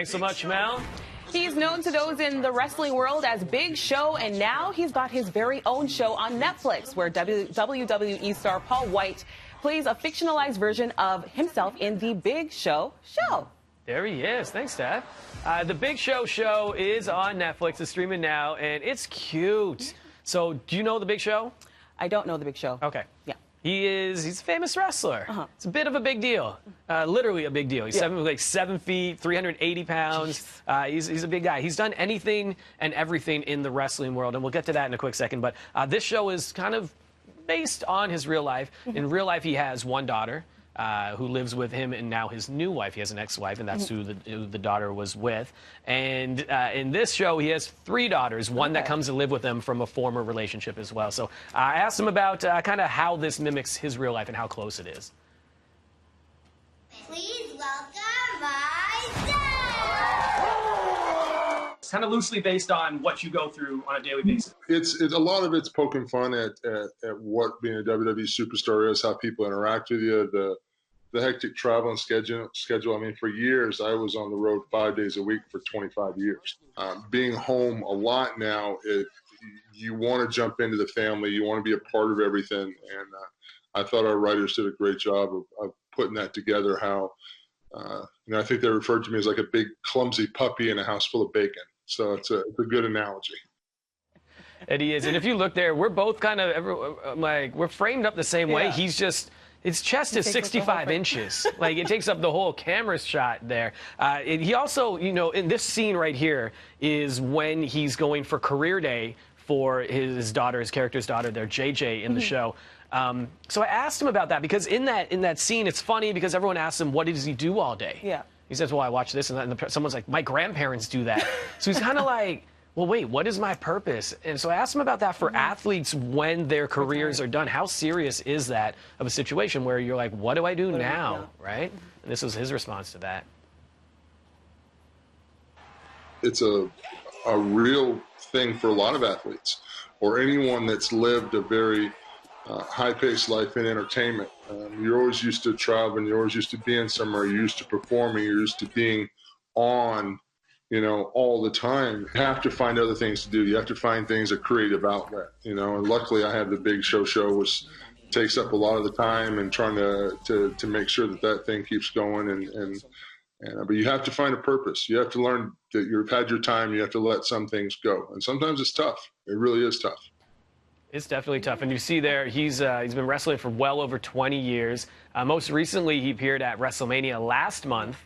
Thanks so much, Mel. He's known to those in the wrestling world as Big Show, and now he's got his very own show on Netflix, where WWE star Paul White plays a fictionalized version of himself in The Big Show show. There he is. Thanks, Dad. The Big Show show is on Netflix. It's streaming now, and it's cute. So, do you know The Big Show? I don't know The Big Show. Okay. Yeah. He's a famous wrestler. It's a bit of a big deal. Literally a big deal. He's 7 feet, 380 pounds. He's a big guy. He's done anything and everything in the wrestling world, and we'll get to that in a quick second. But this show is kind of based on his real life. In real life, he has one daughter who lives with him, and now his new wife. He has an ex-wife, and that's who the daughter was with. And in this show, he has 3 daughters, one that comes to live with him from a former relationship as well. So I asked him about kind of how this mimics his real life and how close it is. Please welcome my dad! It's kind of loosely based on what you go through on a daily basis. It's a lot of it's poking fun at what being a WWE superstar is, how people interact with you, the hectic travel and schedule. I mean, for years, I was on the road 5 days a week for 25 years. Being home a lot now, you want to jump into the family. You want to be a part of everything. And I thought our writers did a great job of putting that together, how, I think they referred to me as like a big, clumsy puppy in a house full of bacon. So it's a good analogy. And he is. And if you look there, we're both kind of, we're framed up the same way. He's just... His chest is 65 inches. Like, it takes up the whole camera shot there. He also, in this scene right here is when he's going for career day for his daughter, his character's daughter there, JJ, in the show. So I asked him about that because in that scene, it's funny because everyone asks him, what does he do all day? Yeah. He says, well, I watch this and that. And someone's like, my grandparents do that. So he's kind of like, well, wait, what is my purpose? And so I asked him about that for athletes when their careers are done. How serious is that of a situation where you're like, what do I do now, right? And this was his response to that. It's a real thing for a lot of athletes or anyone that's lived a very high-paced life in entertainment. You're always used to traveling. You're always used to being somewhere. You're used to performing. You're used to being on all the time. You have to find other things to do. You have to find things, a creative outlet, and luckily I have the Big Show which takes up a lot of the time and trying to make sure that thing keeps going. But you have to find a purpose. You have to learn that you've had your time. You have to let some things go. And sometimes it's tough. It really is tough. It's definitely tough. And you see there, he's been wrestling for well over 20 years. Most recently, he appeared at WrestleMania last month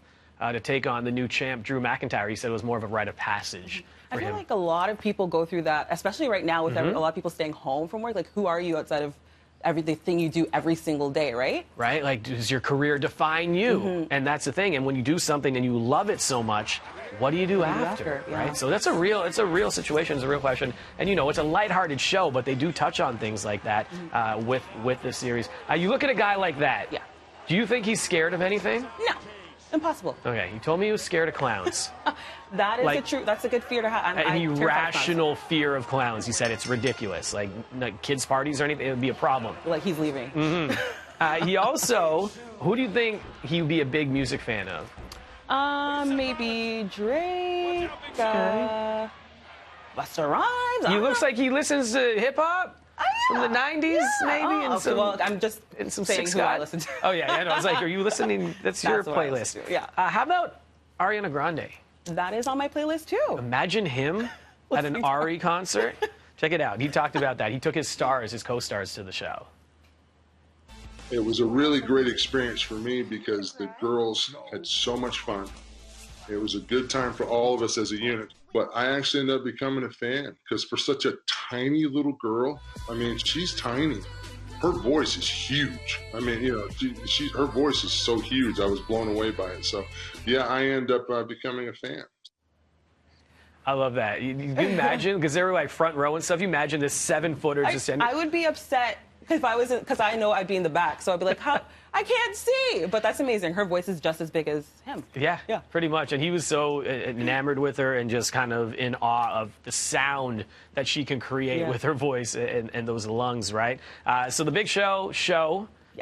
to take on the new champ, Drew McIntyre. He said it was more of a rite of passage for him. I feel like a lot of people go through that, especially right now with a lot of people staying home from work. Like, who are you outside of everything you do every single day, right? Right? Like, does your career define you? And that's the thing. And when you do something and you love it so much, what do you do after? Right? So it's a real situation. It's a real question. And, it's a lighthearted show, but they do touch on things like that with this series. You look at a guy like that. Yeah. Do you think he's scared of anything? No. Impossible. Okay, you told me he was scared of clowns. That is that's a good fear to have. An irrational fear of clowns. He said it's ridiculous. Like kids' parties or anything, it would be a problem. Like he's leaving. He also, who do you think he would be a big music fan of? Maybe Drake, Busta Rhymes. He looks like he listens to hip-hop. From the 90s, maybe? And some, well, I'm just saying who I listen to. Oh, yeah, I know. It's like, are you listening? That's your playlist. Yeah. How about Ariana Grande? That is on my playlist, too. Imagine him at an Ari concert. Check it out. He talked about that. He took his co-stars to the show. It was a really great experience for me because the girls had so much fun. It was a good time for all of us as a unit. But I actually ended up becoming a fan because for such a tiny little girl, I mean, she's tiny. Her voice is huge. I mean, her voice is so huge. I was blown away by it. So, yeah, I ended up becoming a fan. I love that. You imagine, because they were like front row and stuff, you imagine this 7-footer just standing. I would be upset if I wasn't, because I know I'd be in the back. So I'd be like, how? I can't see. But that's amazing. Her voice is just as big as him. Yeah, pretty much. And he was so enamored with her and just kind of in awe of the sound that she can create with her voice and those lungs, right? So the Big Show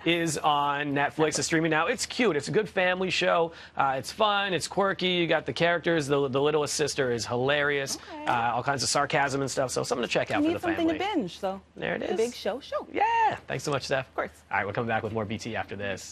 is on Netflix. It's streaming now. It's cute. It's a good family show. It's fun. It's quirky. You got the characters. The littlest sister is hilarious. Okay. All kinds of sarcasm and stuff. So something to check out for the family. You need something to binge. So there it is. The Big Show. Yeah. Thanks so much, Steph. Of course. All right, we're coming back with more BT after this.